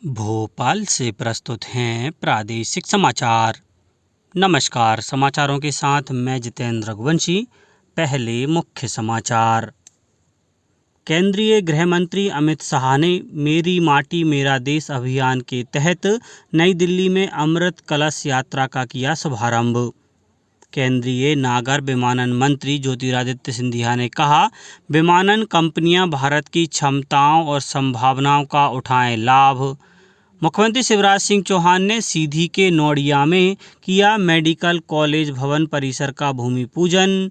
भोपाल से प्रस्तुत हैं प्रादेशिक समाचार। नमस्कार, समाचारों के साथ मैं जितेंद्र रघुवंशी। पहले मुख्य समाचार। केंद्रीय गृह मंत्री अमित शाह ने मेरी माटी मेरा देश अभियान के तहत नई दिल्ली में अमृत कलश यात्रा का किया शुभारंभ। केंद्रीय नागर विमानन मंत्री ज्योतिरादित्य सिंधिया ने कहा, विमानन कंपनियां भारत की क्षमताओं और संभावनाओं का उठाएं लाभ। मुख्यमंत्री शिवराज सिंह चौहान ने सीधी के नौड़िया में किया मेडिकल कॉलेज भवन परिसर का भूमि पूजन।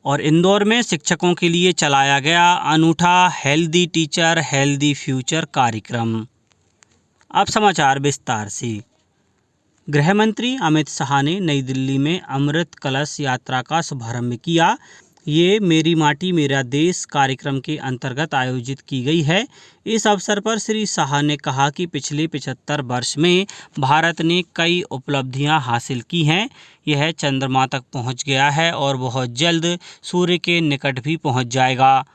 और इंदौर में शिक्षकों के लिए चलाया गया अनूठा हेल्दी टीचर हेल्दी फ्यूचर कार्यक्रम। अब समाचार विस्तार से। गृह मंत्री अमित शाह ने नई दिल्ली में अमृत कलश यात्रा का शुभारंभ किया। ये मेरी माटी मेरा देश कार्यक्रम के अंतर्गत आयोजित की गई है। इस अवसर पर श्री शाह ने कहा कि पिछले 75 वर्ष में भारत ने कई उपलब्धियां हासिल की हैं। यह चंद्रमा तक पहुंच गया है और बहुत जल्द सूर्य के निकट भी पहुंच जाएगा।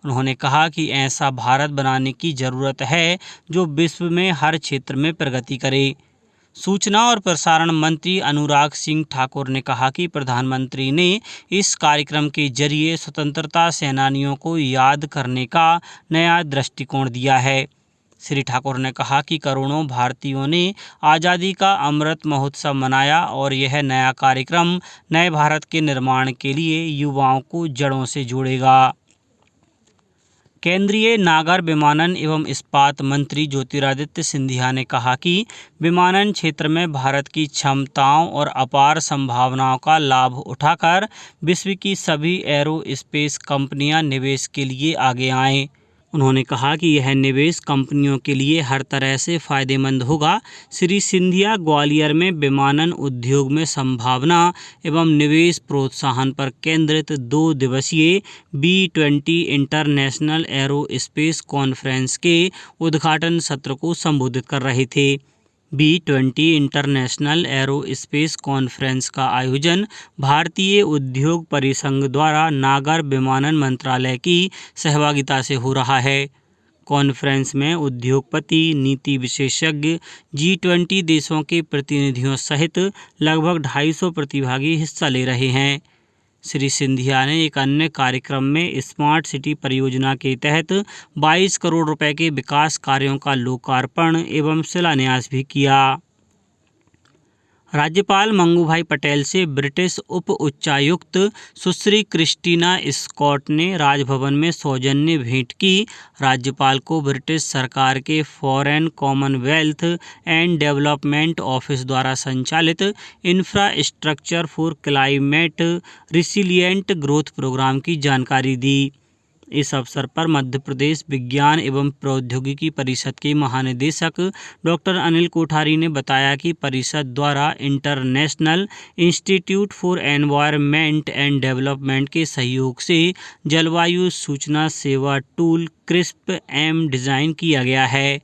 उन्होंने कहा कि ऐसा भारत बनाने की ज़रूरत है जो विश्व में हर क्षेत्र में प्रगति करे। सूचना और प्रसारण मंत्री अनुराग सिंह ठाकुर ने कहा कि प्रधानमंत्री ने इस कार्यक्रम के जरिए स्वतंत्रता सेनानियों को याद करने का नया दृष्टिकोण दिया है। श्री ठाकुर ने कहा कि करोड़ों भारतीयों ने आज़ादी का अमृत महोत्सव मनाया और यह नया कार्यक्रम नए भारत के निर्माण के लिए युवाओं को जड़ों से जोड़ेगा। केंद्रीय नागर विमानन एवं इस्पात मंत्री ज्योतिरादित्य सिंधिया ने कहा कि विमानन क्षेत्र में भारत की क्षमताओं और अपार संभावनाओं का लाभ उठाकर विश्व की सभी एरोस्पेस कंपनियां निवेश के लिए आगे आएं। उन्होंने कहा कि यह निवेश कंपनियों के लिए हर तरह से फायदेमंद होगा। श्री सिंधिया ग्वालियर में विमानन उद्योग में संभावना एवं निवेश प्रोत्साहन पर केंद्रित 2 दिवसीय B20 इंटरनेशनल एरोस्पेस कॉन्फ्रेंस के उद्घाटन सत्र को संबोधित कर रहे थे। B20 इंटरनेशनल एरोस्पेस कॉन्फ्रेंस का आयोजन भारतीय उद्योग परिसंघ द्वारा नागर विमानन मंत्रालय की सहभागिता से हो रहा है। कॉन्फ्रेंस में उद्योगपति, नीति विशेषज्ञ, G20 देशों के प्रतिनिधियों सहित लगभग 250 प्रतिभागी हिस्सा ले रहे हैं। श्री सिंधिया ने एक अन्य कार्यक्रम में स्मार्ट सिटी परियोजना के तहत 22 करोड़ रुपए के विकास कार्यों का लोकार्पण एवं शिलान्यास भी किया। राज्यपाल मंगूभाई पटेल से ब्रिटिश उप उच्चायुक्त सुश्री क्रिस्टीना स्कॉट ने राजभवन में सौजन्य भेंट की। राज्यपाल को ब्रिटिश सरकार के foreign commonwealth and development office द्वारा संचालित infrastructure for climate resilient growth programme की जानकारी दी। इस अवसर पर मध्य प्रदेश विज्ञान एवं प्रौद्योगिकी परिषद के महानिदेशक डॉक्टर अनिल कोठारी ने बताया कि परिषद द्वारा international institute for environment and development के सहयोग से जलवायु सूचना सेवा टूल क्रिस्प-एम डिज़ाइन किया गया है।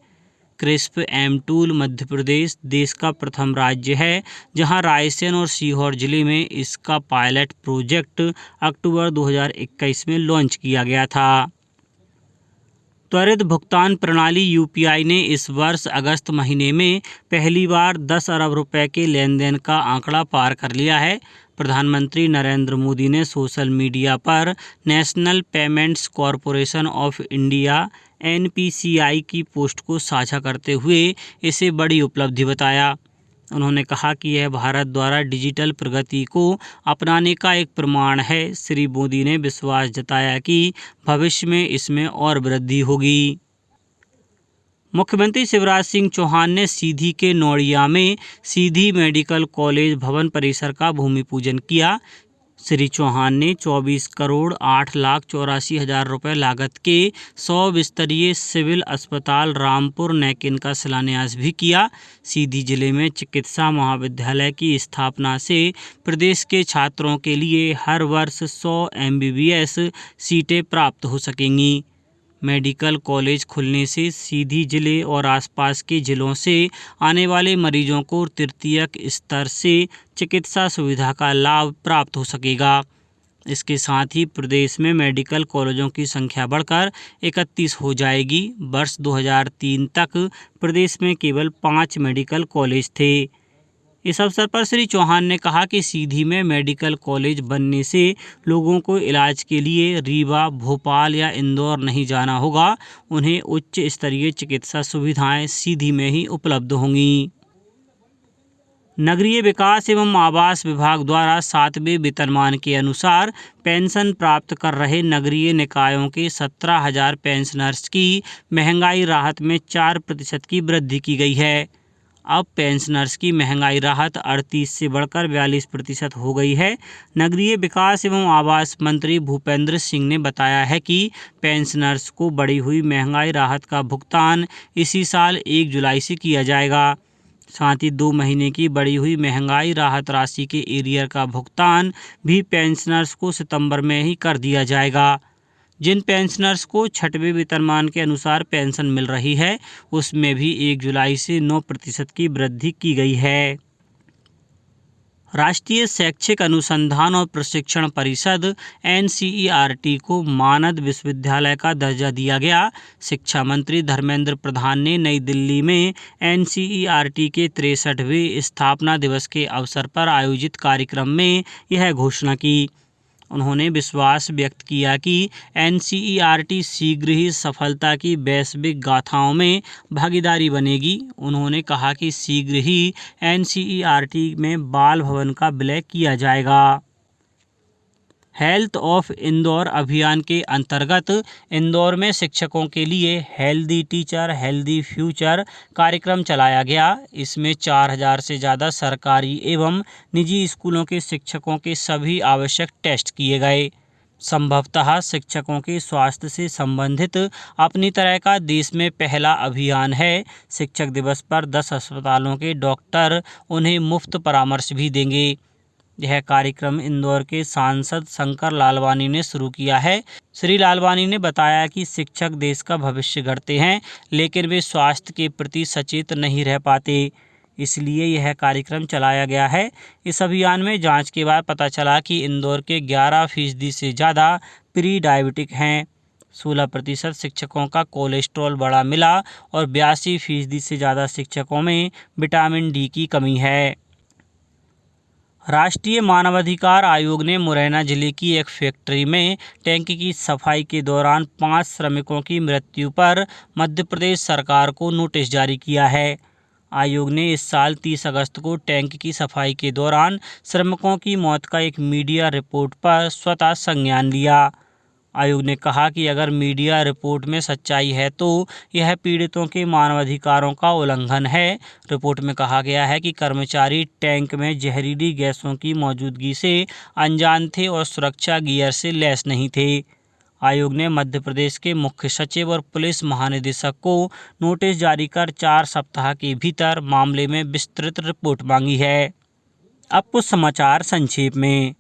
क्रिस्प-एम टूल मध्य प्रदेश देश का प्रथम राज्य है जहां रायसेन और सीहोर जिले में इसका पायलट प्रोजेक्ट अक्टूबर 2021 में लॉन्च किया गया था। त्वरित भुगतान प्रणाली UPI ने इस वर्ष अगस्त महीने में पहली बार 10 अरब रुपए के लेनदेन का आंकड़ा पार कर लिया है। प्रधानमंत्री नरेंद्र मोदी ने सोशल मीडिया पर national payments corporation of India NPCI की पोस्ट को साझा करते हुए इसे बड़ी उपलब्धि बताया। उन्होंने कहा कि यह भारत द्वारा डिजिटल प्रगति को अपनाने का एक प्रमाण है। श्री मोदी ने विश्वास जताया कि भविष्य में इसमें और वृद्धि होगी। मुख्यमंत्री शिवराज सिंह चौहान ने सीधी के नौड़िया में सीधी मेडिकल कॉलेज भवन परिसर का भूमि पूजन किया। श्री चौहान ने 24 करोड़ 8,84,000 रुपये लागत के 100 बिस्तरीय सिविल अस्पताल रामपुर नैकिन का शिलान्यास भी किया। सीधी जिले में चिकित्सा महाविद्यालय की स्थापना से प्रदेश के छात्रों के लिए हर वर्ष 100 MBBS सीटें प्राप्त हो सकेंगी। मेडिकल कॉलेज खुलने से सीधी जिले और आसपास के जिलों से आने वाले मरीजों को तृतीयक स्तर से चिकित्सा सुविधा का लाभ प्राप्त हो सकेगा। इसके साथ ही प्रदेश में मेडिकल कॉलेजों की संख्या बढ़कर 31 हो जाएगी। वर्ष 2003 तक प्रदेश में केवल 5 मेडिकल कॉलेज थे। इस अवसर पर श्री चौहान ने कहा कि सीधी में मेडिकल कॉलेज बनने से लोगों को इलाज के लिए रीवा, भोपाल या इंदौर नहीं जाना होगा। उन्हें उच्च स्तरीय चिकित्सा सुविधाएं सीधी में ही उपलब्ध होंगी। नगरीय विकास एवं आवास विभाग द्वारा 7वें वेतनमान के अनुसार पेंशन प्राप्त कर रहे नगरीय निकायों के 17,000 पेंशनर्स की महंगाई राहत में 4% की वृद्धि की गई है। अब पेंशनर्स की महंगाई राहत 38 से बढ़कर 42% हो गई है। नगरीय विकास एवं आवास मंत्री भूपेंद्र सिंह ने बताया है कि पेंशनर्स को बढ़ी हुई महंगाई राहत का भुगतान इसी साल 1 जुलाई से किया जाएगा। साथ ही 2 महीने की बढ़ी हुई महंगाई राहत राशि के एरियर का भुगतान भी पेंशनर्स को सितंबर में ही कर दिया जाएगा। जिन पेंशनर्स को 6वें वेतनमान के अनुसार पेंशन मिल रही है, उसमें भी 1 जुलाई से 9% की वृद्धि की गई है। राष्ट्रीय शैक्षिक अनुसंधान और प्रशिक्षण परिषद NCERT को मानद विश्वविद्यालय का दर्जा दिया गया। शिक्षा मंत्री धर्मेंद्र प्रधान ने नई दिल्ली में NCERT के 63वें स्थापना दिवस के अवसर पर आयोजित कार्यक्रम में यह घोषणा की। उन्होंने विश्वास व्यक्त किया कि NCERT शीघ्र ही सफलता की वैश्विक गाथाओं में भागीदारी बनेगी। उन्होंने कहा कि शीघ्र ही NCERT में बाल भवन का विलय किया जाएगा। हेल्थ ऑफ इंदौर अभियान के अंतर्गत इंदौर में शिक्षकों के लिए हेल्दी टीचर हेल्दी फ्यूचर कार्यक्रम चलाया गया। इसमें 4,000 से ज़्यादा सरकारी एवं निजी स्कूलों के शिक्षकों के सभी आवश्यक टेस्ट किए गए। संभवतः शिक्षकों के स्वास्थ्य से संबंधित अपनी तरह का देश में पहला अभियान है। शिक्षक दिवस पर 10 अस्पतालों के डॉक्टर उन्हें मुफ्त परामर्श भी देंगे। यह कार्यक्रम इंदौर के सांसद शंकर लालवानी ने शुरू किया है। श्री लालवानी ने बताया कि शिक्षक देश का भविष्य गढ़ते हैं, लेकिन वे स्वास्थ्य के प्रति सचेत नहीं रह पाते, इसलिए यह कार्यक्रम चलाया गया है। इस अभियान में जांच के बाद पता चला कि इंदौर के 11% से ज़्यादा प्री डायबिटिक हैं। 16% शिक्षकों का कोलेस्ट्रॉल बढ़ा मिला और 82% से ज़्यादा शिक्षकों में विटामिन डी की कमी है। राष्ट्रीय मानवाधिकार आयोग ने मुरैना जिले की एक फैक्ट्री में टैंक की सफाई के दौरान 5 श्रमिकों की मृत्यु पर मध्य प्रदेश सरकार को नोटिस जारी किया है। आयोग ने इस साल 30 अगस्त को टैंक की सफाई के दौरान श्रमिकों की मौत का एक मीडिया रिपोर्ट पर स्वतः संज्ञान लिया। आयोग ने कहा कि अगर मीडिया रिपोर्ट में सच्चाई है तो यह पीड़ितों के मानवाधिकारों का उल्लंघन है। रिपोर्ट में कहा गया है कि कर्मचारी टैंक में जहरीली गैसों की मौजूदगी से अनजान थे और सुरक्षा गियर से लैस नहीं थे। आयोग ने मध्य प्रदेश के मुख्य सचिव और पुलिस महानिदेशक को नोटिस जारी कर 4 सप्ताह के भीतर मामले में विस्तृत रिपोर्ट मांगी है। अब कुछ समाचार संक्षेप में।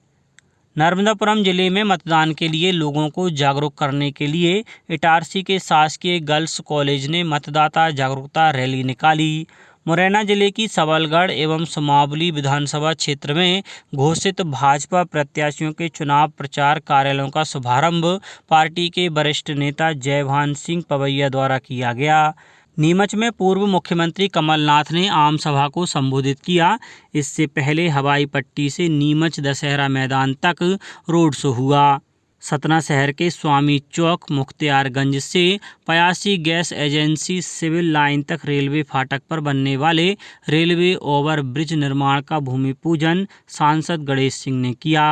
नर्मदापुरम जिले में मतदान के लिए लोगों को जागरूक करने के लिए इटारसी के शासकीय गर्ल्स कॉलेज ने मतदाता जागरूकता रैली निकाली। मुरैना जिले की सबलगढ़ एवं सुमावली विधानसभा क्षेत्र में घोषित भाजपा प्रत्याशियों के चुनाव प्रचार कार्यालयों का शुभारंभ पार्टी के वरिष्ठ नेता जयभान सिंह पवैया द्वारा किया गया। नीमच में पूर्व मुख्यमंत्री कमलनाथ ने आम सभा को संबोधित किया। इससे पहले हवाई पट्टी से नीमच दशहरा मैदान तक रोड शो हुआ। सतना शहर के स्वामी चौक मुख्तियारगंज से Payasi gas agency civil line तक रेलवे फाटक पर बनने वाले रेलवे ओवर ब्रिज निर्माण का भूमि पूजन सांसद गणेश सिंह ने किया।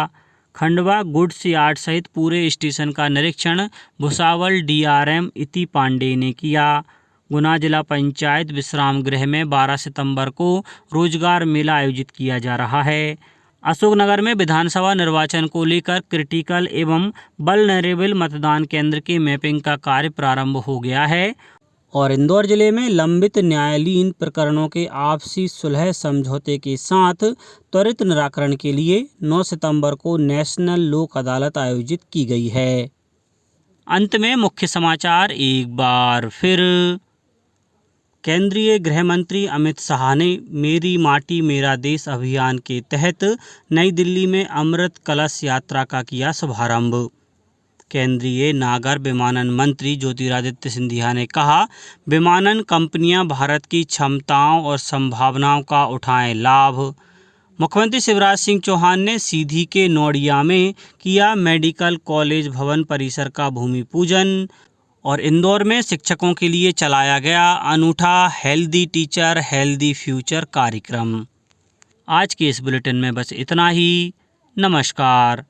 खंडवा गुड्स यार्ड सहित पूरे स्टेशन का निरीक्षण भुसावल DRM इति पांडे ने किया। गुना जिला पंचायत विश्राम गृह में 12 सितंबर को रोजगार मेला आयोजित किया जा रहा है। अशोकनगर में विधानसभा निर्वाचन को लेकर क्रिटिकल एवं वल्नरेबल मतदान केंद्र के मैपिंग का कार्य प्रारंभ हो गया है। और इंदौर जिले में लंबित न्यायालयीन प्रकरणों के आपसी सुलह समझौते के साथ त्वरित निराकरण के लिए 9 सितंबर को नेशनल लोक अदालत आयोजित की गई है। अंत में मुख्य समाचार एक बार फिर। केंद्रीय गृह मंत्री अमित शाह ने मेरी माटी मेरा देश अभियान के तहत नई दिल्ली में अमृत कलश यात्रा का किया शुभारंभ। केंद्रीय नागर विमानन मंत्री ज्योतिरादित्य सिंधिया ने कहा, विमानन कंपनियां भारत की क्षमताओं और संभावनाओं का उठाएं लाभ। मुख्यमंत्री शिवराज सिंह चौहान ने सीधी के नोएडा में किया मेडिकल कॉलेज भवन परिसर का भूमि पूजन और इंदौर में शिक्षकों के लिए चलाया गया अनूठा हेल्दी टीचर हेल्दी फ्यूचर कार्यक्रम। आज के इस बुलेटिन में बस इतना ही। नमस्कार।